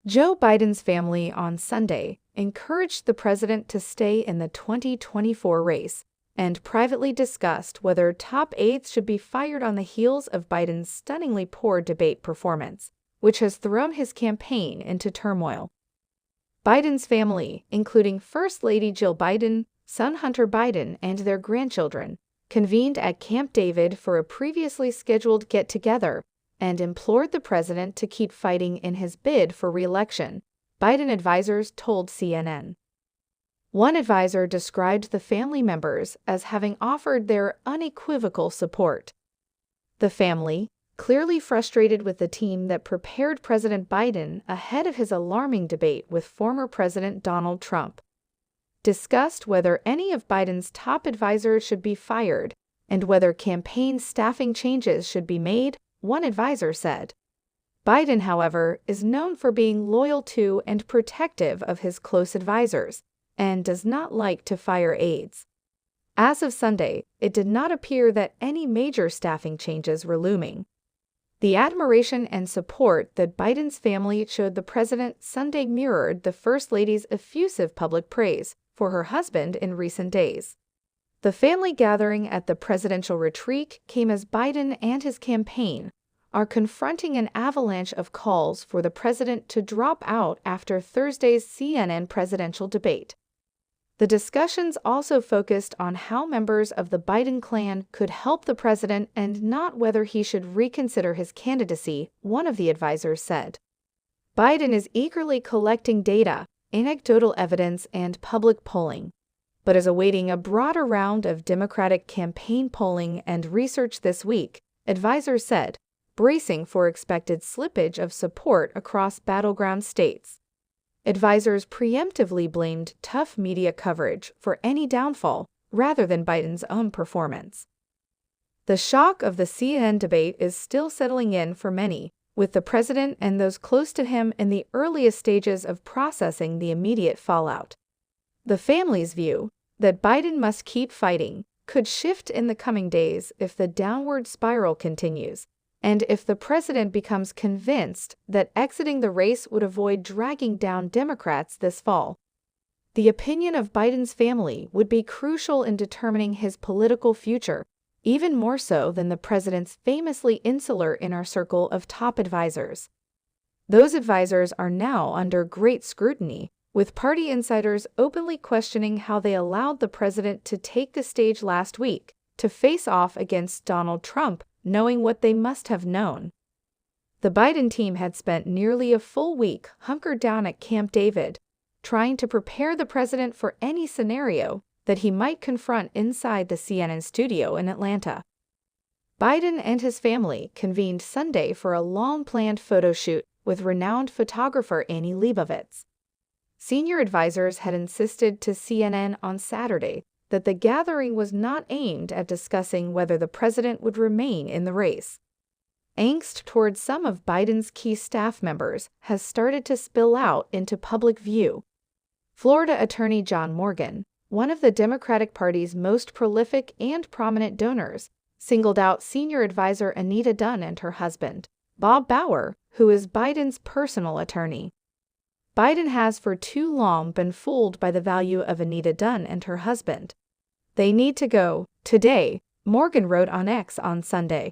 Joe Biden's family on Sunday encouraged the president to stay in the 2024 race and privately discussed whether top aides should be fired on the heels of Biden's stunningly poor debate performance, which has thrown his campaign into turmoil. Biden's family, including First Lady Jill Biden, son Hunter Biden, and their grandchildren, convened at Camp David for a previously scheduled get-together and implored the president to keep fighting in his bid for re-election, Biden advisors told CNN. One advisor described the family members as having offered their unequivocal support. The family, clearly frustrated with the team that prepared President Biden ahead of his alarming debate with former President Donald Trump, discussed whether any of Biden's top advisors should be fired and whether campaign staffing changes should be made, one advisor said. Biden, however, is known for being loyal to and protective of his close advisors and does not like to fire aides. As of Sunday, it did not appear that any major staffing changes were looming. The admiration and support that Biden's family showed the president Sunday mirrored the First Lady's effusive public praise for her husband in recent days. The family gathering at the presidential retreat came as Biden and his campaign are confronting an avalanche of calls for the president to drop out after Thursday's CNN presidential debate. The discussions also focused on how members of the Biden clan could help the president and not whether he should reconsider his candidacy, one of the advisors said. Biden is eagerly collecting data, anecdotal evidence, and public polling, but is awaiting a broader round of Democratic campaign polling and research this week, advisors said, bracing for expected slippage of support across battleground states. Advisors preemptively blamed tough media coverage for any downfall rather than Biden's own performance. The shock of the CNN debate is still settling in for many, with the president and those close to him in the earliest stages of processing the immediate fallout. The family's view, that Biden must keep fighting, could shift in the coming days if the downward spiral continues, and if the president becomes convinced that exiting the race would avoid dragging down Democrats this fall. The opinion of Biden's family would be crucial in determining his political future, even more so than the president's famously insular inner circle of top advisors. Those advisors are now under great scrutiny, with party insiders openly questioning how they allowed the president to take the stage last week to face off against Donald Trump, knowing what they must have known. The Biden team had spent nearly a full week hunkered down at Camp David, trying to prepare the president for any scenario that he might confront inside the CNN studio in Atlanta. Biden and his family convened Sunday for a long-planned photo shoot with renowned photographer Annie Leibovitz. Senior advisors had insisted to CNN on Saturday that the gathering was not aimed at discussing whether the president would remain in the race. Angst towards some of Biden's key staff members has started to spill out into public view. Florida Attorney John Morgan, one of the Democratic Party's most prolific and prominent donors, singled out senior advisor Anita Dunn and her husband, Bob Bauer, who is Biden's personal attorney. Biden has for too long been fooled by the value of Anita Dunn and her husband. They need to go, today, Morgan wrote on X on Sunday.